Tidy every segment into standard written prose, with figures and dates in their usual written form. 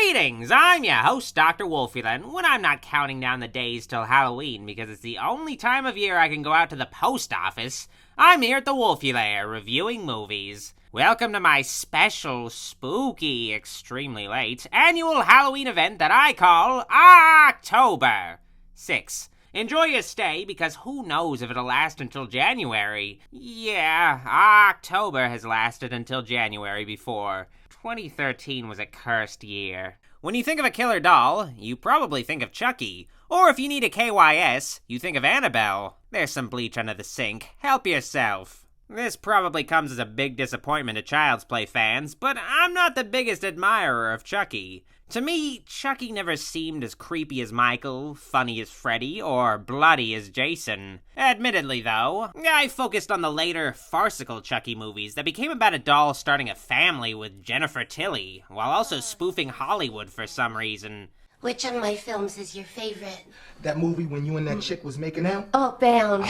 Greetings! I'm your host, Dr. Wolfyland, when I'm not counting down the days till Halloween because it's the only time of year I can go out to the post office. I'm here at the Wolfy Lair, reviewing movies. Welcome to my special, spooky, extremely late, annual Halloween event that I call October 6. Enjoy your stay, because who knows if it'll last until January. Yeah, October has lasted until January before. 2013 was a cursed year. When you think of a killer doll, you probably think of Chucky. Or if you need a KYS, you think of Annabelle. There's some bleach under the sink. Help yourself. This probably comes as a big disappointment to Child's Play fans, but I'm not the biggest admirer of Chucky. To me, Chucky never seemed as creepy as Michael, funny as Freddy, or bloody as Jason. Admittedly, though, I focused on the later, farcical Chucky movies that became about a doll starting a family with Jennifer Tilly, while also spoofing Hollywood for some reason. Which of my films is your favorite? That movie when you and that chick was making out? Oh, Bound.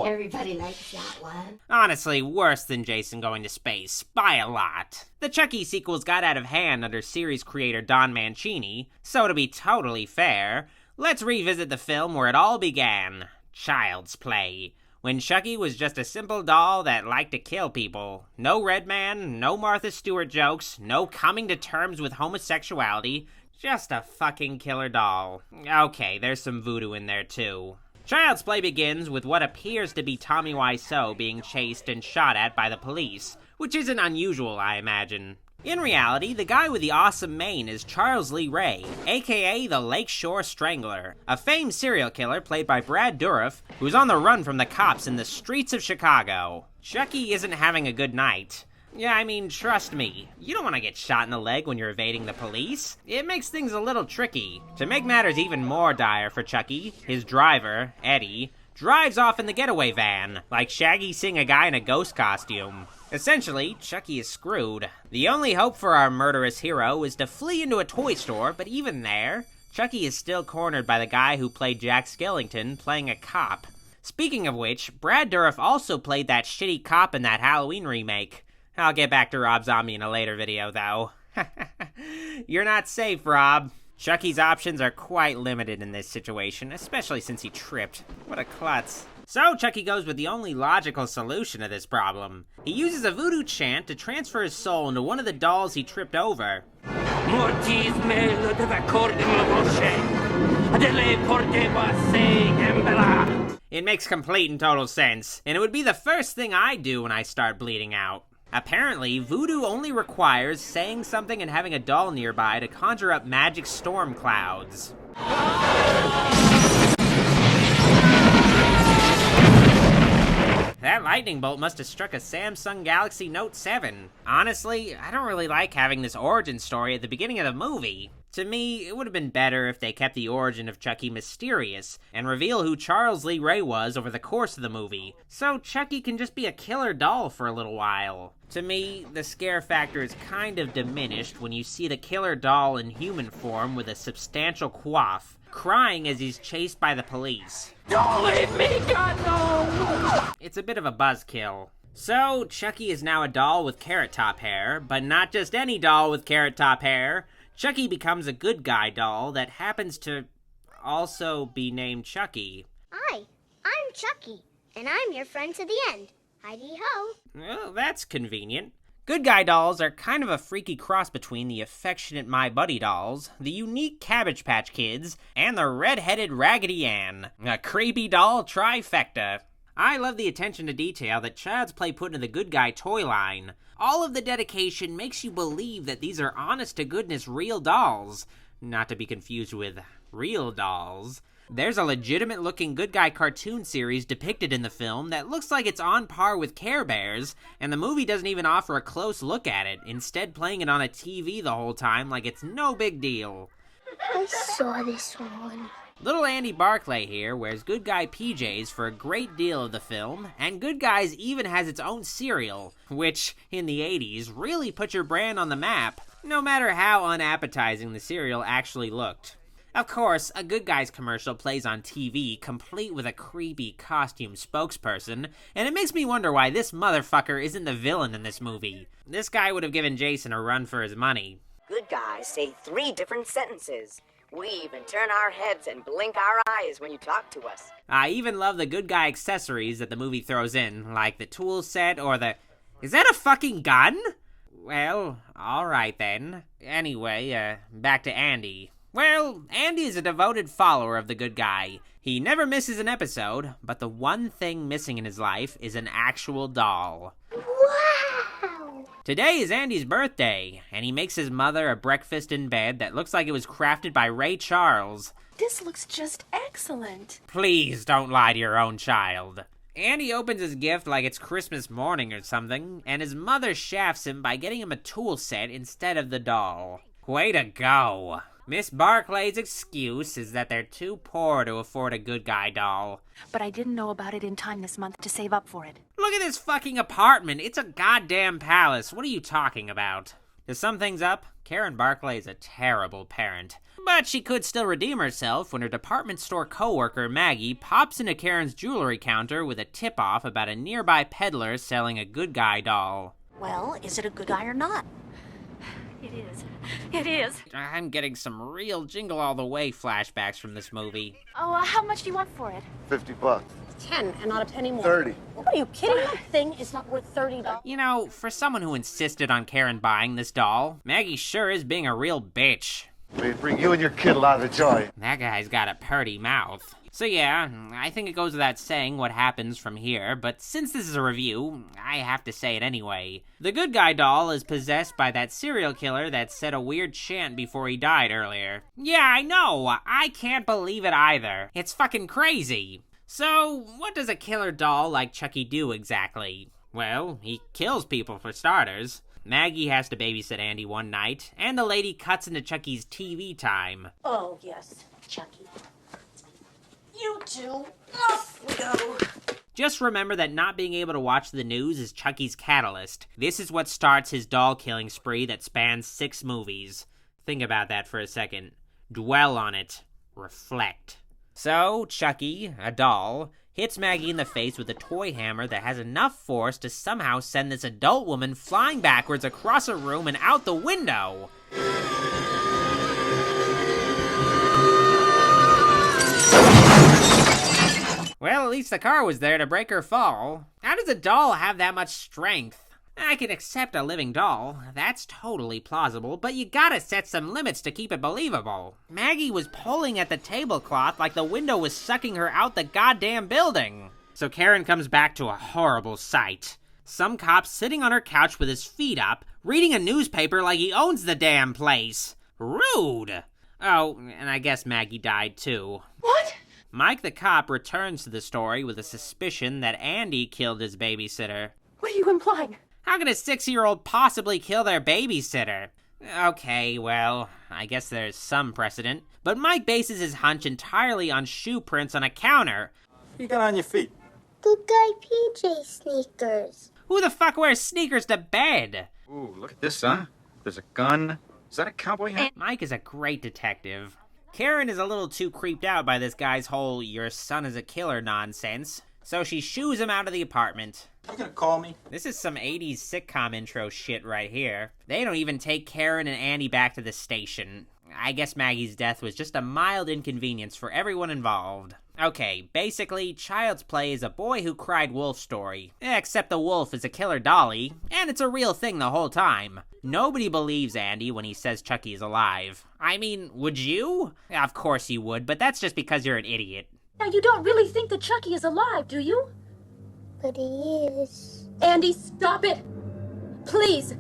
Everybody likes that one. Honestly, worse than Jason going to space, by a lot. The Chucky sequels got out of hand under series creator Don Mancini, so to be totally fair, let's revisit the film where it all began, Child's Play. When Chucky was just a simple doll that liked to kill people. No Redman, no Martha Stewart jokes, no coming to terms with homosexuality. Just a fucking killer doll. Okay, there's some voodoo in there too. Child's Play begins with what appears to be Tommy Wiseau being chased and shot at by the police, which isn't unusual, I imagine. In reality, the guy with the awesome mane is Charles Lee Ray, aka the Lakeshore Strangler, a famed serial killer played by Brad Dourif, who's on the run from the cops in the streets of Chicago. Chucky isn't having a good night. Yeah, I mean, trust me, you don't want to get shot in the leg when you're evading the police. It makes things a little tricky. To make matters even more dire for Chucky, his driver, Eddie, drives off in the getaway van, like Shaggy seeing a guy in a ghost costume. Essentially, Chucky is screwed. The only hope for our murderous hero is to flee into a toy store, but even there, Chucky is still cornered by the guy who played Jack Skellington playing a cop. Speaking of which, Brad Dourif also played that shitty cop in that Halloween remake. I'll get back to Rob Zombie in a later video, though. You're not safe, Rob. Chucky's options are quite limited in this situation, especially since he tripped. What a klutz. So Chucky goes with the only logical solution to this problem. He uses a voodoo chant to transfer his soul into one of the dolls he tripped over. It makes complete and total sense, and it would be the first thing I do when I start bleeding out. Apparently, voodoo only requires saying something and having a doll nearby to conjure up magic storm clouds. That lightning bolt must have struck a Samsung Galaxy Note 7. Honestly, I don't really like having this origin story at the beginning of the movie. To me, it would have been better if they kept the origin of Chucky mysterious and reveal who Charles Lee Ray was over the course of the movie, so Chucky can just be a killer doll for a little while. To me, the scare factor is kind of diminished when you see the killer doll in human form with a substantial coif, crying as he's chased by the police. Don't leave me, God, no! It's a bit of a buzzkill. So, Chucky is now a doll with carrot top hair, but not just any doll with carrot top hair. Chucky becomes a good guy doll that happens to also be named Chucky. Hi, I'm Chucky, and I'm your friend to the end. Heidi-ho. Well, that's convenient. Good guy dolls are kind of a freaky cross between the affectionate My Buddy dolls, the unique Cabbage Patch Kids, and the red-headed Raggedy Ann. A creepy doll trifecta. I love the attention to detail that Child's Play put into the good guy toy line. All of the dedication makes you believe that these are honest-to-goodness real dolls. Not to be confused with real dolls. There's a legitimate-looking good guy cartoon series depicted in the film that looks like it's on par with Care Bears, and the movie doesn't even offer a close look at it, instead playing it on a TV the whole time like it's no big deal. I saw this one. Little Andy Barclay here wears good guy PJs for a great deal of the film, and Good Guys even has its own cereal, which, in the 80s, really put your brand on the map, no matter how unappetizing the cereal actually looked. Of course, a Good Guys commercial plays on TV, complete with a creepy costume spokesperson, and it makes me wonder why this motherfucker isn't the villain in this movie. This guy would have given Jason a run for his money. Good guy say 3 different sentences. We even turn our heads and blink our eyes when you talk to us. I even love the good guy accessories that the movie throws in, like the tool set or the... Is that a fucking gun? Well, alright then. Anyway, back to Andy. Well, Andy is a devoted follower of the good guy. He never misses an episode, but the one thing missing in his life is an actual doll. Wow! Today is Andy's birthday, and he makes his mother a breakfast in bed that looks like it was crafted by Ray Charles. This looks just excellent. Please don't lie to your own child. Andy opens his gift like it's Christmas morning or something, and his mother shafts him by getting him a tool set instead of the doll. Way to go. Miss Barclay's excuse is that they're too poor to afford a good guy doll. But I didn't know about it in time this month to save up for it. Look at this fucking apartment. It's a goddamn palace. What are you talking about? To sum things up, Karen Barclay is a terrible parent. But she could still redeem herself when her department store coworker Maggie pops into Karen's jewelry counter with a tip-off about a nearby peddler selling a good guy doll. Well, is it a good guy or not? It is. It is. I'm getting some real Jingle All the Way flashbacks from this movie. Oh, how much do you want for it? $50. 10 and not a penny more. 30. What are you kidding? That thing is not worth $30. You know, for someone who insisted on Karen buying this doll, Maggie sure is being a real bitch. We'd bring you and your kid a lot of joy. That guy's got a purty mouth. So yeah, I think it goes without saying what happens from here, but since this is a review, I have to say it anyway. The good guy doll is possessed by that serial killer that said a weird chant before he died earlier. Yeah, I know, I can't believe it either. It's fucking crazy. So, what does a killer doll like Chucky do exactly? Well, he kills people for starters. Maggie has to babysit Andy one night, and the lady cuts into Chucky's TV time. Oh, yes, Chucky. You two, off we go. Just remember that not being able to watch the news is Chucky's catalyst. This is what starts his doll killing spree that spans 6 movies. Think about that for a second. Dwell on it. Reflect. So, Chucky, a doll, hits Maggie in the face with a toy hammer that has enough force to somehow send this adult woman flying backwards across a room and out the window. Well, at least the car was there to break her fall. How does a doll have that much strength? I can accept a living doll, that's totally plausible, but you gotta set some limits to keep it believable. Maggie was pulling at the tablecloth like the window was sucking her out the goddamn building. So Karen comes back to a horrible sight. Some cop sitting on her couch with his feet up, reading a newspaper like he owns the damn place. Rude! Oh, and I guess Maggie died too. What? Mike the cop returns to the story with a suspicion that Andy killed his babysitter. What are you implying? How can a 6-year-old possibly kill their babysitter? Okay, well, I guess there's some precedent. But Mike bases his hunch entirely on shoe prints on a counter. What you got on your feet? Good guy PJ sneakers. Who the fuck wears sneakers to bed? Ooh, look at this, huh? There's a gun. Is that a cowboy hat? Mike is a great detective. Karen is a little too creeped out by this guy's whole "your son is a killer" nonsense, so she shoos him out of the apartment. You gonna call me? This is some 80s sitcom intro shit right here. They don't even take Karen and Andy back to the station. I guess Maggie's death was just a mild inconvenience for everyone involved. Okay, basically, Child's Play is a boy who cried wolf story. Except the wolf is a killer dolly, and it's a real thing the whole time. Nobody believes Andy when he says Chucky is alive. I mean, would you? Of course you would, but that's just because you're an idiot. Now, you don't really think that Chucky is alive, do you? But he is. Andy, stop it! Please!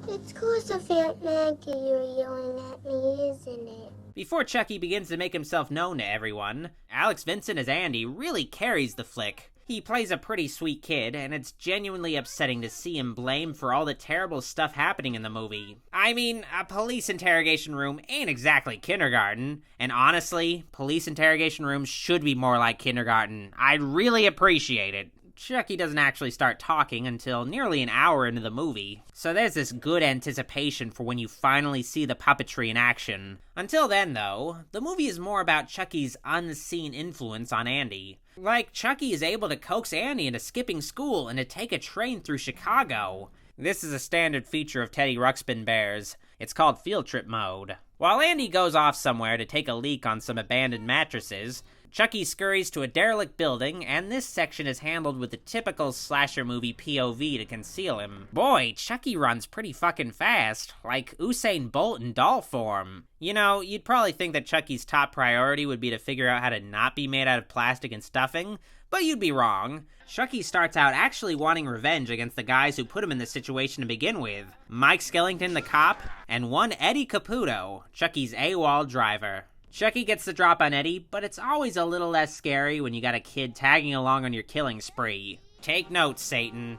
It's 'cause of Aunt Maggie you're yelling at me, isn't it? Before Chucky begins to make himself known to everyone, Alex Vincent as Andy really carries the flick. He plays a pretty sweet kid, and it's genuinely upsetting to see him blamed for all the terrible stuff happening in the movie. I mean, a police interrogation room ain't exactly kindergarten, and honestly, police interrogation rooms should be more like kindergarten. I'd really appreciate it. Chucky doesn't actually start talking until nearly an hour into the movie, so there's this good anticipation for when you finally see the puppetry in action. Until then, though, the movie is more about Chucky's unseen influence on Andy. Like, Chucky is able to coax Andy into skipping school and to take a train through Chicago. This is a standard feature of Teddy Ruxpin Bears. It's called Field Trip Mode. While Andy goes off somewhere to take a leak on some abandoned mattresses, Chucky scurries to a derelict building, and this section is handled with the typical slasher movie POV to conceal him. Boy, Chucky runs pretty fucking fast, like Usain Bolt in doll form. You know, you'd probably think that Chucky's top priority would be to figure out how to not be made out of plastic and stuffing, but you'd be wrong. Chucky starts out actually wanting revenge against the guys who put him in this situation to begin with. Mike Skellington, the cop, and one Eddie Caputo, Chucky's AWOL driver. Chucky gets the drop on Eddie, but it's always a little less scary when you got a kid tagging along on your killing spree. Take notes, Satan.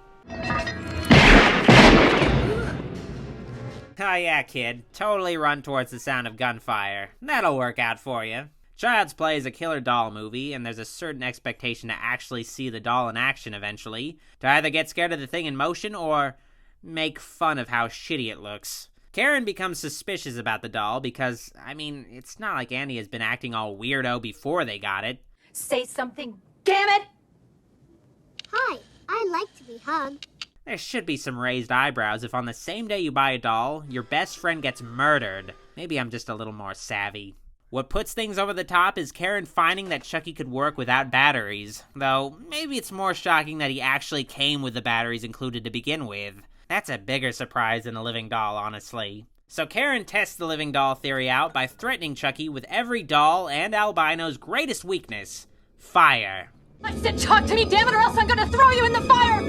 Oh yeah, kid. Totally run towards the sound of gunfire. That'll work out for you. Child's Play is a killer doll movie, and there's a certain expectation to actually see the doll in action eventually, to either get scared of the thing in motion or make fun of how shitty it looks. Karen becomes suspicious about the doll because, I mean, it's not like Andy has been acting all weirdo before they got it. Say something, damn it! Hi, I like to be hugged. There should be some raised eyebrows if on the same day you buy a doll, your best friend gets murdered. Maybe I'm just a little more savvy. What puts things over the top is Karen finding that Chucky could work without batteries, though maybe it's more shocking that he actually came with the batteries included to begin with. That's a bigger surprise than a living doll, honestly. So Karen tests the living doll theory out by threatening Chucky with every doll and albino's greatest weakness, fire. I said talk to me, damn it, or else I'm gonna throw you in the fire!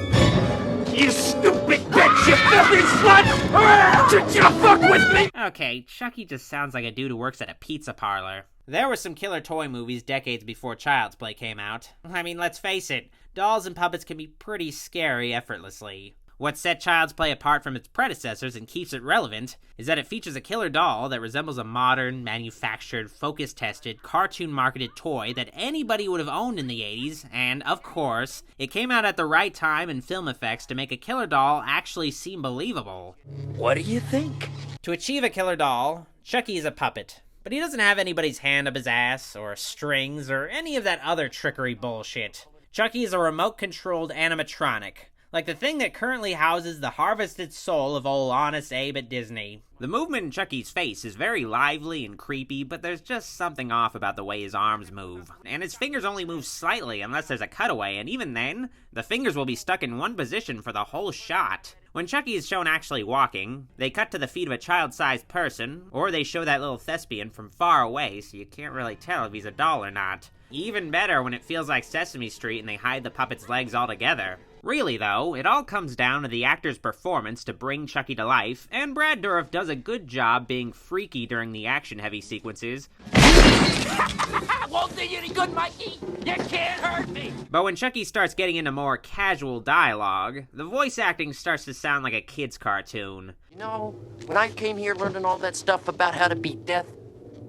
You stupid bitch, you filthy slut! Did you fuck with me? Okay, Chucky just sounds like a dude who works at a pizza parlor. There were some killer toy movies decades before Child's Play came out. I mean, let's face it, dolls and puppets can be pretty scary effortlessly. What set Child's Play apart from its predecessors and keeps it relevant is that it features a killer doll that resembles a modern, manufactured, focus-tested, cartoon-marketed toy that anybody would have owned in the 80s, and, of course, it came out at the right time in film effects to make a killer doll actually seem believable. What do you think? To achieve a killer doll, Chucky is a puppet, but he doesn't have anybody's hand up his ass, or strings, or any of that other trickery bullshit. Chucky is a remote-controlled animatronic, like the thing that currently houses the harvested soul of old Honest Abe at Disney. The movement in Chucky's face is very lively and creepy, but there's just something off about the way his arms move. And his fingers only move slightly unless there's a cutaway, and even then, the fingers will be stuck in one position for the whole shot. When Chucky is shown actually walking, they cut to the feet of a child-sized person, or they show that little thespian from far away so you can't really tell if he's a doll or not. Even better when it feels like Sesame Street and they hide the puppet's legs altogether. Really, though, it all comes down to the actor's performance to bring Chucky to life, and Brad Dourif does a good job being freaky during the action-heavy sequences. Won't do you any good, Mikey. You can't hurt me. But when Chucky starts getting into more casual dialogue, the voice acting starts to sound like a kid's cartoon. You know, when I came here learning all that stuff about how to beat death,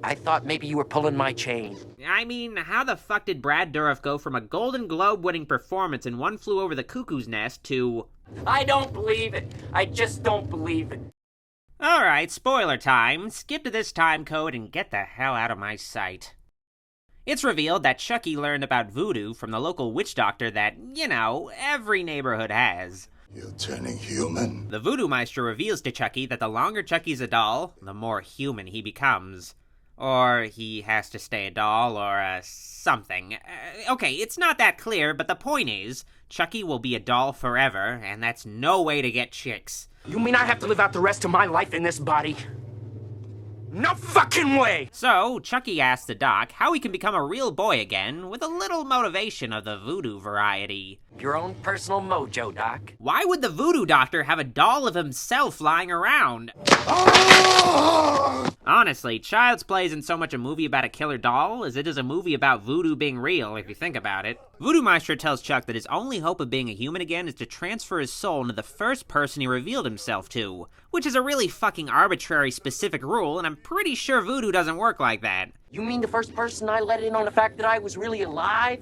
I thought maybe you were pulling my chain. I mean, how the fuck did Brad Dourif go from a Golden Globe-winning performance in One Flew Over the Cuckoo's Nest to... I don't believe it. I just don't believe it. Alright, spoiler time. Skip to this time code and get the hell out of my sight. It's revealed that Chucky learned about voodoo from the local witch doctor that, you know, every neighborhood has. You're turning human. The voodoo maestro reveals to Chucky that the longer Chucky's a doll, the more human he becomes. Or he has to stay a doll, or something. Okay, it's not that clear, but the point is, Chucky will be a doll forever, and that's no way to get chicks. You mean I have to live out the rest of my life in this body? No fucking way! So, Chucky asks the doc how he can become a real boy again with a little motivation of the voodoo variety. Your own personal mojo, Doc. Why would the voodoo doctor have a doll of himself lying around? Honestly, Child's Play isn't so much a movie about a killer doll as it is a movie about voodoo being real, if you think about it. Voodoo Maestro tells Chuck that his only hope of being a human again is to transfer his soul into the first person he revealed himself to, which is a really fucking arbitrary specific rule, and I'm pretty sure voodoo doesn't work like that. You mean the first person I let in on the fact that I was really alive?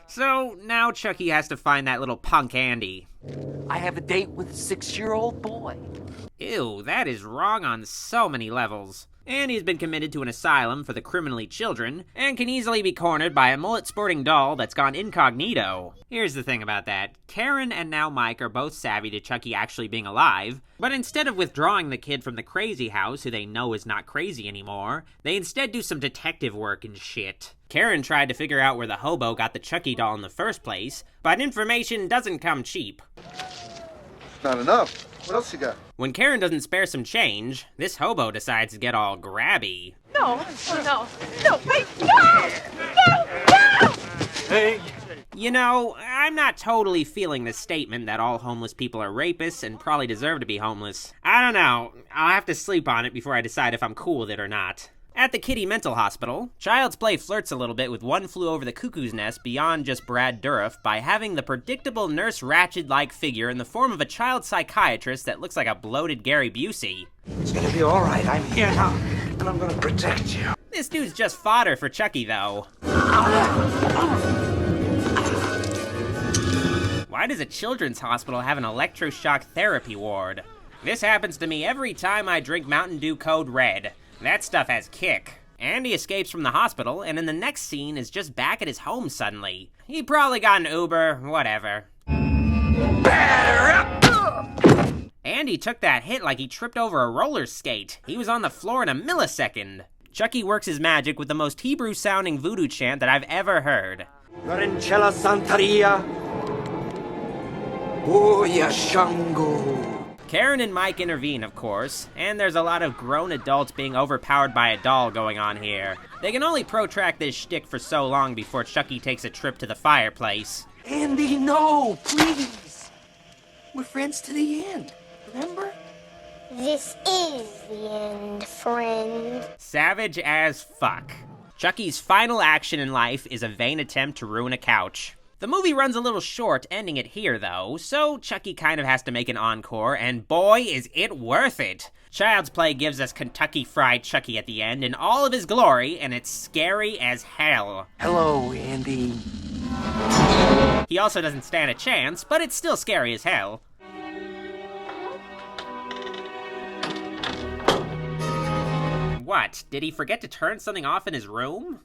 So, now Chucky has to find that little punk Andy. I have a date with a 6-year-old boy. Ew, that is wrong on so many levels. Andy's been committed to an asylum for the criminally children, and can easily be cornered by a mullet-sporting doll that's gone incognito. Here's the thing about that. Karen and now Mike are both savvy to Chucky actually being alive, but instead of withdrawing the kid from the crazy house, who they know is not crazy anymore, they instead do some detective work and shit. Karen tried to figure out where the hobo got the Chucky doll in the first place, but information doesn't come cheap. Not enough. What else you got? When Karen doesn't spare some change, this hobo decides to get all grabby. No, wait, no! Hey, You know, I'm not totally feeling the statement that all homeless people are rapists and probably deserve to be homeless. I don't know. I'll have to sleep on it before I decide if I'm cool with it or not. At the Kitty Mental Hospital, Child's Play flirts a little bit with One Flew Over the Cuckoo's Nest beyond just Brad Dourif by having the predictable Nurse Ratched-like figure in the form of a child psychiatrist that looks like a bloated Gary Busey. it's gonna be all right. I'm here now, and I'm gonna protect you. This dude's just fodder for Chucky, though. Why does a children's hospital have an electroshock therapy ward? This happens to me every time I drink Mountain Dew Code Red. That stuff has kick. Andy escapes from the hospital, and in the next scene is just back at his home suddenly. He probably got an Uber, whatever. Andy took that hit like he tripped over a roller skate. He was on the floor in a millisecond. Chucky works his magic with the most Hebrew-sounding voodoo chant that I've ever heard. Varencella Santaria. Oya Shango. Karen and Mike intervene, of course, and there's a lot of grown adults being overpowered by a doll going on here. They can only protract this shtick for so long before Chucky takes a trip to the fireplace. Andy, no, please. We're friends to the end, remember? This is the end, friend. Savage as fuck. Chucky's final action in life is a vain attempt to ruin a couch. The movie runs a little short ending it here, though, so Chucky kind of has to make an encore, and boy, is it worth it! Child's Play gives us Kentucky Fried Chucky at the end in all of his glory, and it's scary as hell. Hello, Andy. He also doesn't stand a chance, but it's still scary as hell. What, did he forget to turn something off in his room?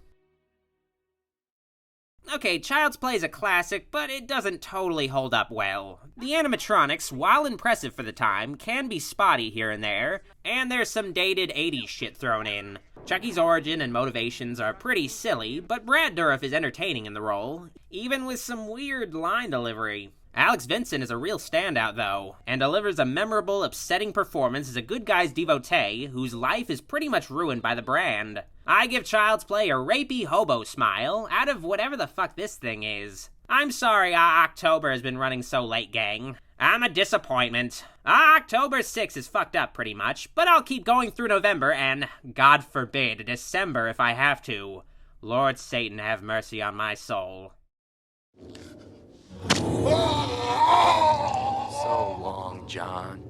Okay, Child's Play is a classic, but it doesn't totally hold up well. The animatronics, while impressive for the time, can be spotty here and there, and there's some dated 80s shit thrown in. Chucky's origin and motivations are pretty silly, but Brad Dourif is entertaining in the role, even with some weird line delivery. Alex Vincent is a real standout, though, and delivers a memorable, upsetting performance as a good guy's devotee whose life is pretty much ruined by the brand. I give Child's Play a rapey hobo smile out of whatever the fuck this thing is. I'm sorry October has been running so late, gang. I'm a disappointment. October 6 is fucked up pretty much, but I'll keep going through November and, God forbid, December if I have to. Lord Satan have mercy on my soul. So long, John.